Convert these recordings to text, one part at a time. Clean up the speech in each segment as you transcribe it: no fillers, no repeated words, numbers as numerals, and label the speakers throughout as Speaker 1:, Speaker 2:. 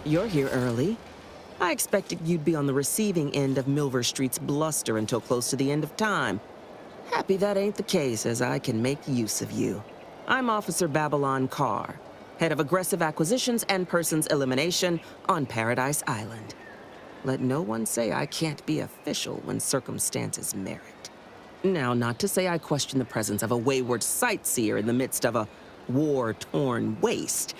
Speaker 1: You're here early. I expected you'd be on the receiving end of Milver Street's bluster until close to the end of time. Happy that ain't the case, as I can make use of you. I'm Officer Babylon Carr, head of aggressive acquisitions and persons elimination on Paradise Island. Let no one say I can't be official when circumstances merit. Now, not to say I question the presence of a wayward sightseer in the midst of a war-torn waste,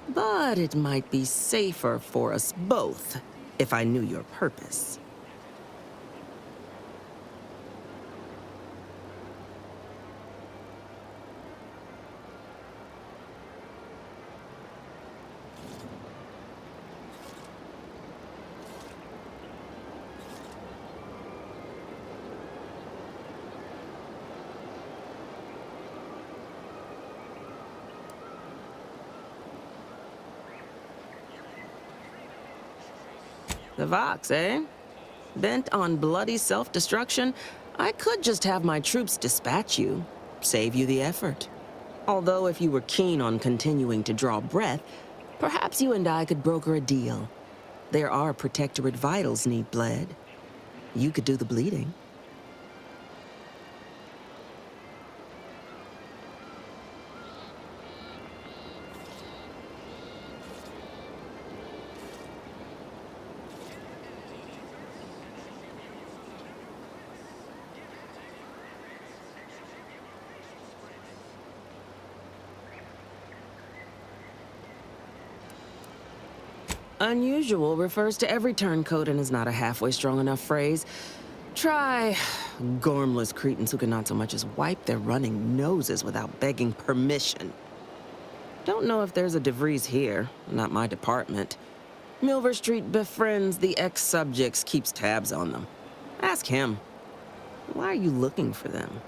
Speaker 1: but it might be safer for us both if I knew your purpose. The Vox, eh? Bent on bloody self-destruction, I could just have my troops dispatch you, save you the effort. Although if you were keen on continuing to draw breath, perhaps you and I could broker a deal. There are Protectorate vitals need bled. You could do the bleeding. Unusual refers to every turncoat and is not a halfway strong enough phrase. Try gormless cretins who can not so much as wipe their running noses without begging permission. Don't know if there's a DeVries here, not my department. Milver Street befriends the ex-subjects, keeps tabs on them. Ask him. Why are you looking for them?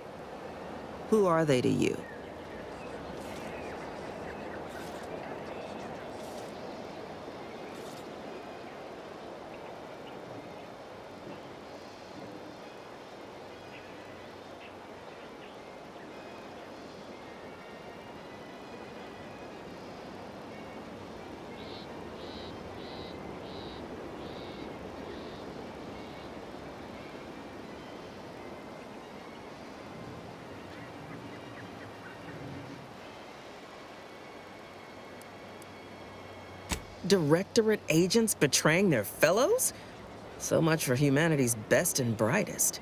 Speaker 1: Who are they to you? Directorate agents betraying their fellows? So much for humanity's best and brightest.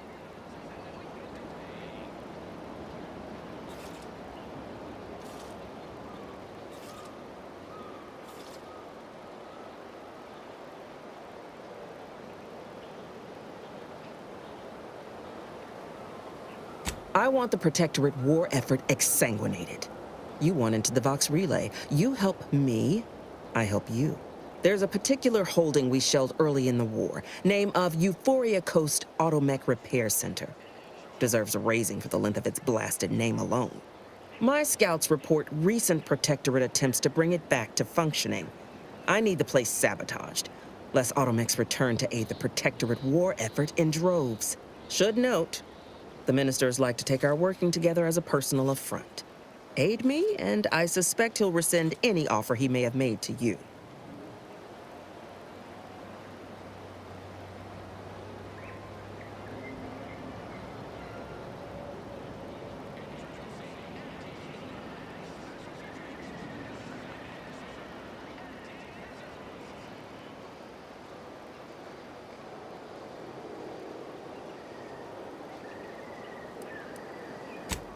Speaker 1: I want the Protectorate war effort exsanguinated. You want into the Vox Relay. You help me, I help you. There's a particular holding we shelled early in the war, name of Euphoria Coast Automech Repair Center. Deserves a raising for the length of its blasted name alone. My scouts report recent Protectorate attempts to bring it back to functioning. I need the place sabotaged, lest Automechs return to aid the Protectorate war effort in droves. Should note, the ministers like to take our working together as a personal affront. Aid me, and I suspect he'll rescind any offer he may have made to you.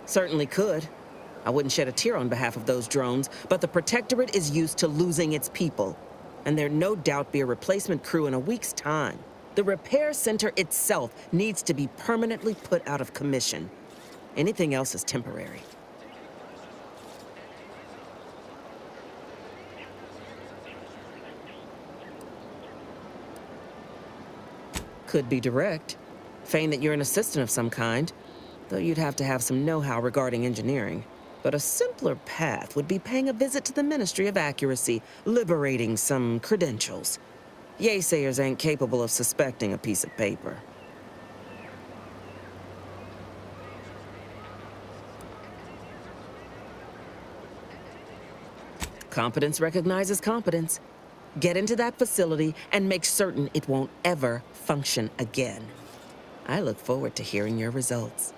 Speaker 1: Certainly could. I wouldn't shed a tear on behalf of those drones, but the Protectorate is used to losing its people. And there'd no doubt be a replacement crew in a week's time. The repair center itself needs to be permanently put out of commission. Anything else is temporary. Could be direct. Feign that you're an assistant of some kind, though you'd have to have some know-how regarding engineering. But a simpler path would be paying a visit to the Ministry of Accuracy, liberating some credentials. Yaysayers ain't capable of suspecting a piece of paper. Competence recognizes competence. Get into that facility and make certain it won't ever function again. I look forward to hearing your results.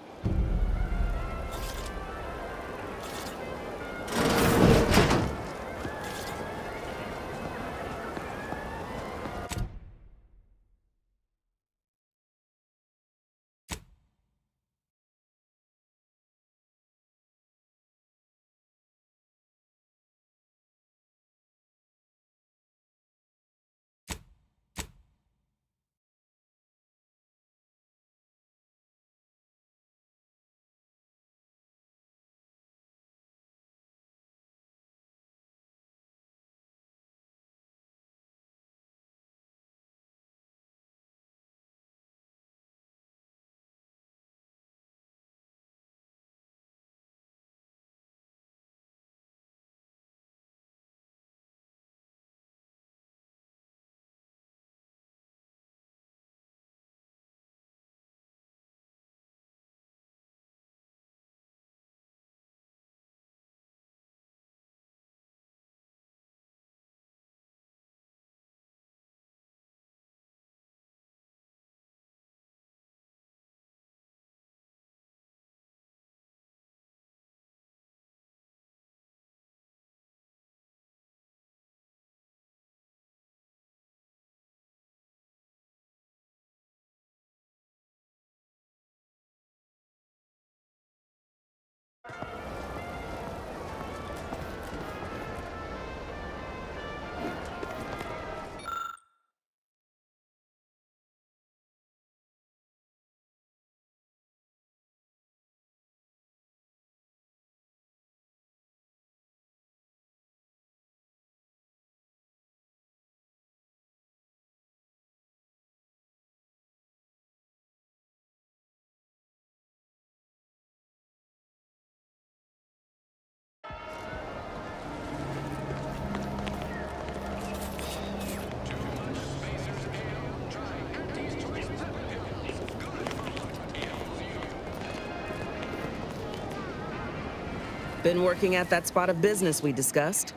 Speaker 1: Been working at that spot of business we discussed?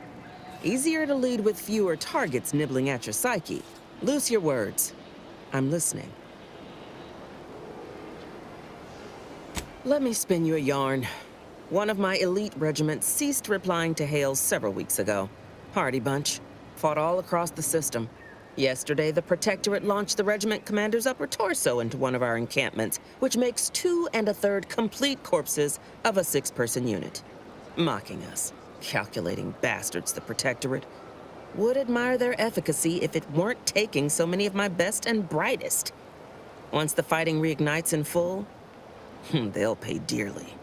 Speaker 1: Easier to lead with fewer targets nibbling at your psyche. Loose your words. I'm listening. Let me spin you a yarn. One of my elite regiments ceased replying to hails several weeks ago. Hardy bunch. Fought all across the system. Yesterday, the Protectorate launched the regiment commander's upper torso into one of our encampments, which makes 2 1/3 complete corpses of a 6-person unit. Mocking us. Calculating bastards, the Protectorate. Would admire their efficacy if it weren't taking so many of my best and brightest. Once the fighting reignites in full, they'll pay dearly.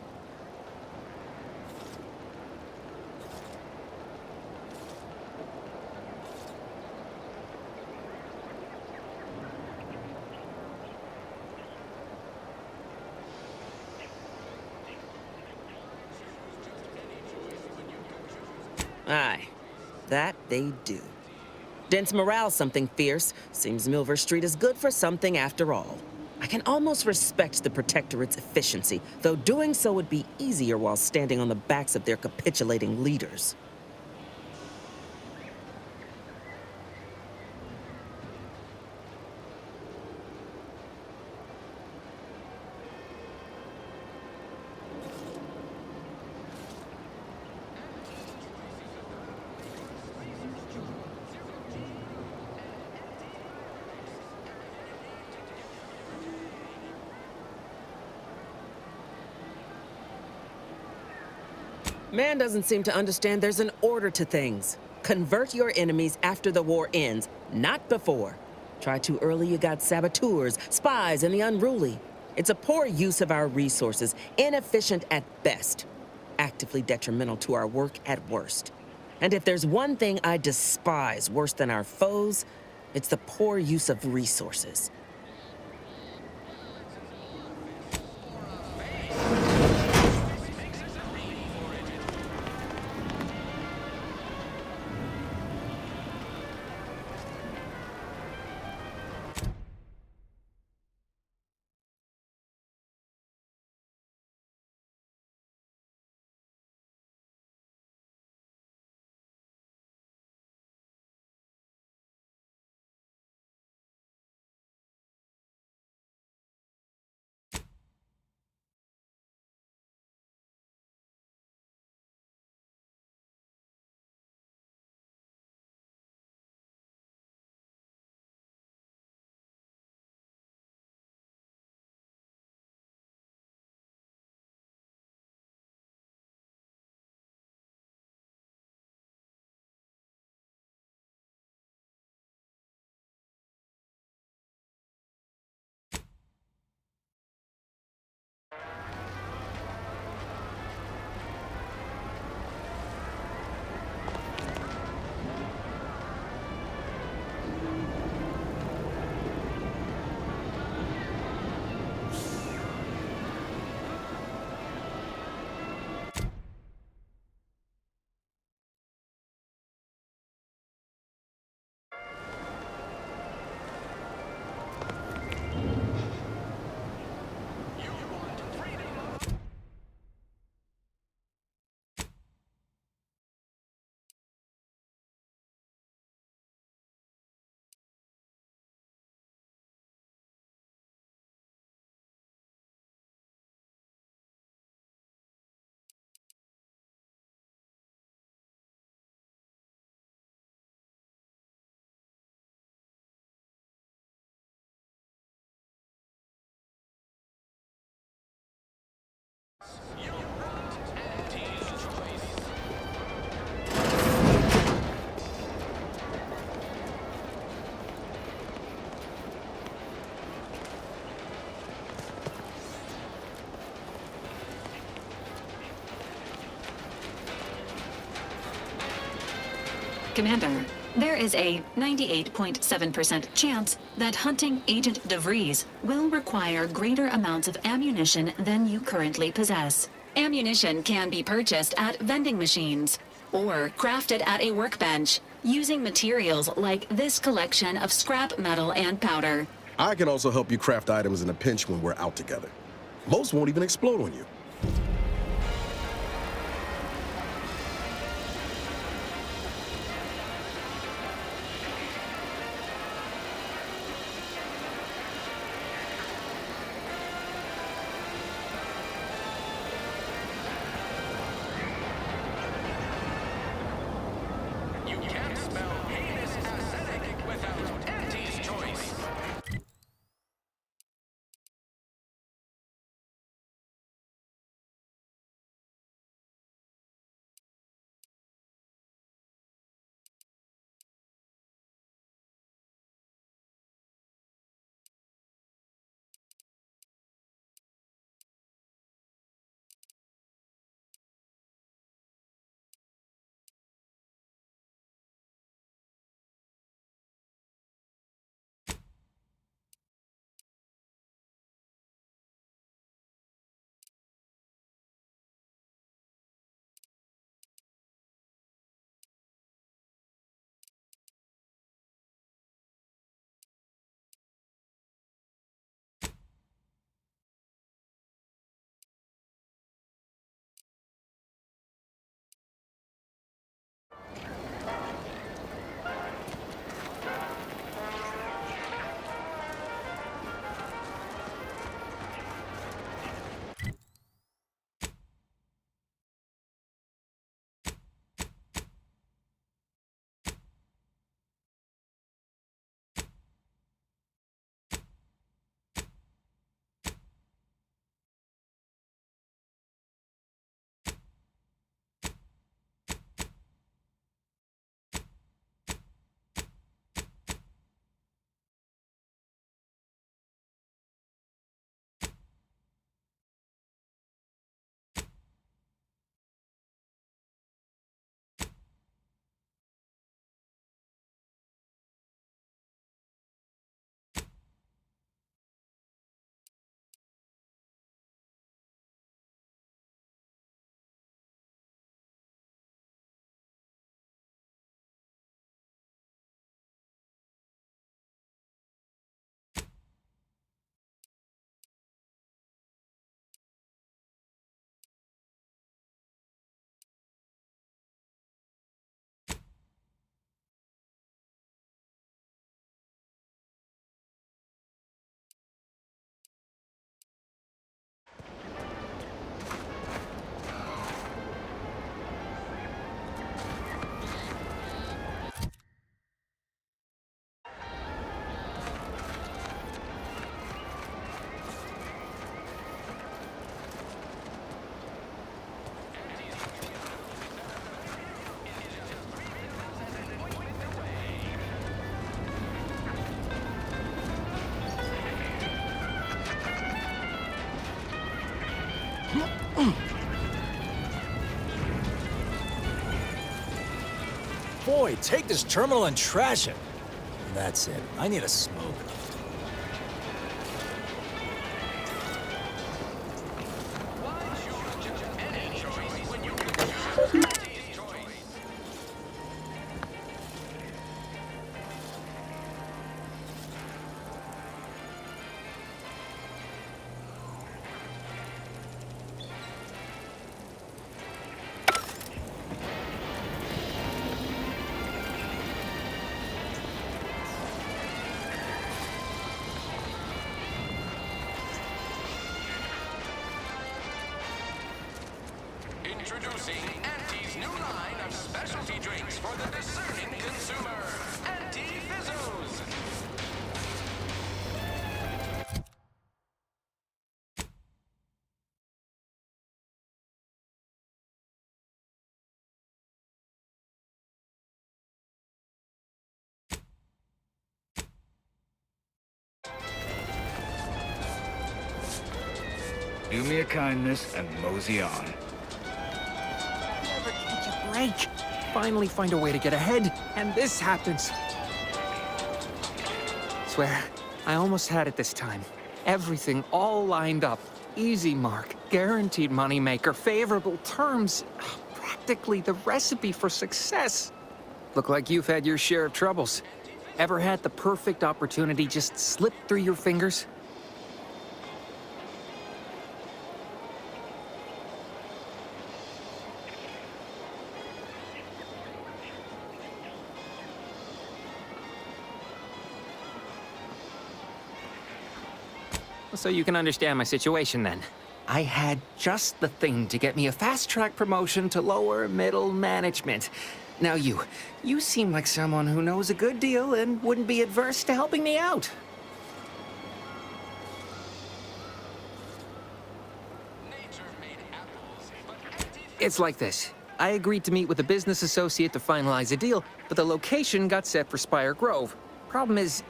Speaker 1: Aye, that they do. Dents morale something fierce. Seems Milver Street is good for something after all. I can almost respect the Protectorate's efficiency, though doing so would be easier while standing on the backs of their capitulating leaders. Man doesn't seem to understand there's an order to things. Convert your enemies after the war ends, not before. Try too early, you got saboteurs, spies, and the unruly. It's a poor use of our resources, inefficient at best, actively detrimental to our work at worst. And if there's one thing I despise worse than our foes, it's the poor use of resources.
Speaker 2: Commander, there is a 98.7% chance that hunting Agent DeVries will require greater amounts of ammunition than you currently possess. Ammunition can be purchased at vending machines or crafted at a workbench using materials like this collection of scrap metal and powder.
Speaker 3: I can also help you craft items in a pinch when we're out together. Most won't even explode on you.
Speaker 4: You can't spell heinous aesthetic without Auntie's choice.
Speaker 5: Boy, take this terminal and trash it. That's it. I need a smoke.
Speaker 4: Why choose any choice when you can choose Auntie's choice? Introducing Auntie's new line of specialty drinks for the discerning consumer. Auntie Fizzos.
Speaker 6: Do me a kindness and mosey on.
Speaker 5: Never catch a break.
Speaker 6: finally find a way to get ahead, and this happens. Swear, I almost had it this time. Everything all lined up. Easy mark, guaranteed moneymaker, favorable terms. Practically the recipe for success. Look like you've had your share of troubles. Ever had the perfect opportunity just slip through your fingers? So you can understand my situation then. I had just the thing to get me a fast-track promotion to lower middle management. Now you seem like someone who knows a good deal and wouldn't be adverse to helping me out. It's like this. I agreed to meet with a business associate to finalize a deal, but the location got set for Spire Grove. Problem is,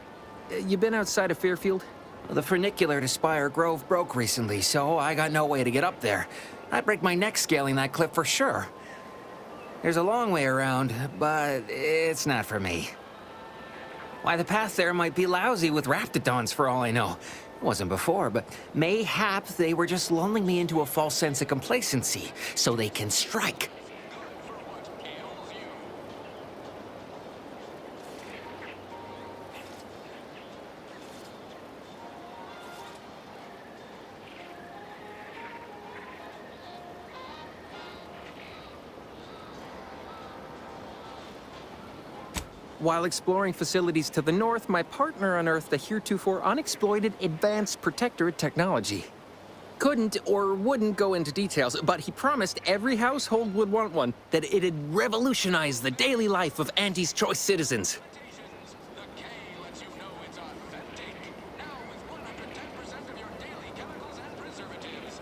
Speaker 6: you been outside of Fairfield? The funicular to Spire Grove broke recently, so I got no way to get up there. I'd break my neck scaling that cliff for sure. There's a long way around, but it's not for me. Why, the path there might be lousy with raptidons for all I know. It wasn't before, but mayhap they were just lulling me into a false sense of complacency so they can strike. While exploring facilities to the north, my partner unearthed a heretofore unexploited advanced protectorate technology. Couldn't or wouldn't go into details, but he promised every household would want one, that it'd revolutionize the daily life of Auntie's Choice citizens.
Speaker 4: The K lets you know it's authentic. Now with 110% of your daily chemicals and preservatives.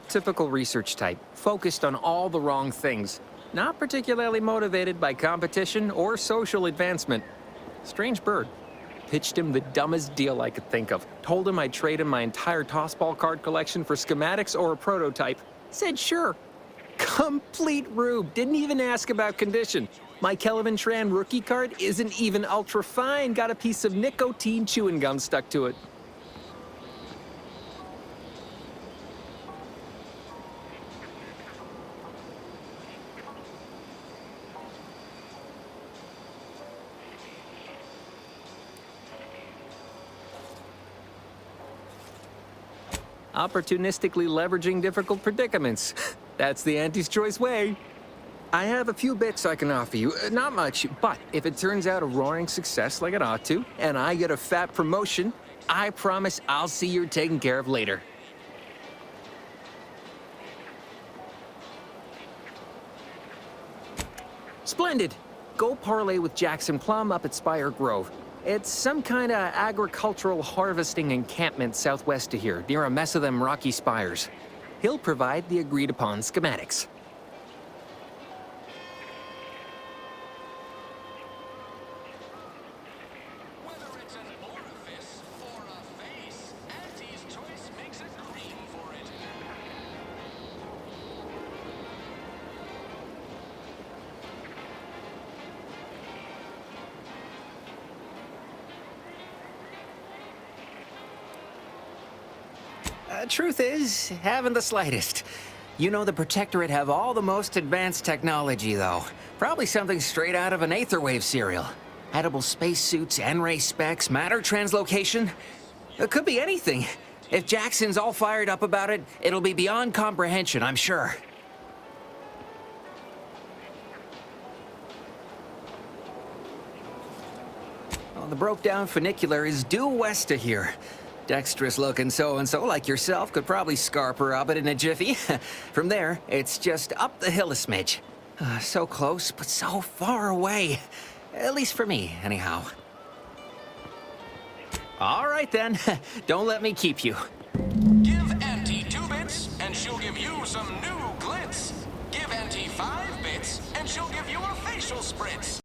Speaker 6: Typical research type, focused on all the wrong things. Not particularly motivated by competition or social advancement. Strange bird. Pitched him the dumbest deal I could think of. Told him I'd trade him my entire tossball card collection for schematics or a prototype. Said sure. Complete rube. Didn't even ask about condition. My Kelvin Tran rookie card isn't even ultra fine. Got a piece of nicotine chewing gum stuck to it. Opportunistically leveraging difficult predicaments. That's the Auntie's Choice way. I have a few bits I can offer you. Not much, but if it turns out a roaring success like it ought to, and I get a fat promotion, I promise I'll see you're taken care of later. Splendid. Go parlay with Jackson Plum up at Spire Grove. It's some kind of agricultural harvesting encampment southwest of here, near a mess of them rocky spires. He'll provide the agreed-upon schematics.
Speaker 4: Whether it's an orifice or a face, Auntie's Choice makes a cream for it.
Speaker 6: Truth is, haven't the slightest. You know the Protectorate have all the most advanced technology, though. Probably something straight out of an Aetherwave serial. Edible spacesuits, N-ray specs, matter translocation. It could be anything. If Jackson's all fired up about it, it'll be beyond comprehension, I'm sure. Well, the broke-down funicular is due west of here. Dexterous-looking so-and-so like yourself could probably scarp her up it in a jiffy. From there, it's just up the hill a smidge. So close, but so far away. At least for me, anyhow. All right, then. Don't let me keep you.
Speaker 4: Give Auntie 2 bits, and she'll give you some new glitz. Give Auntie 5 bits, and she'll give you a facial spritz.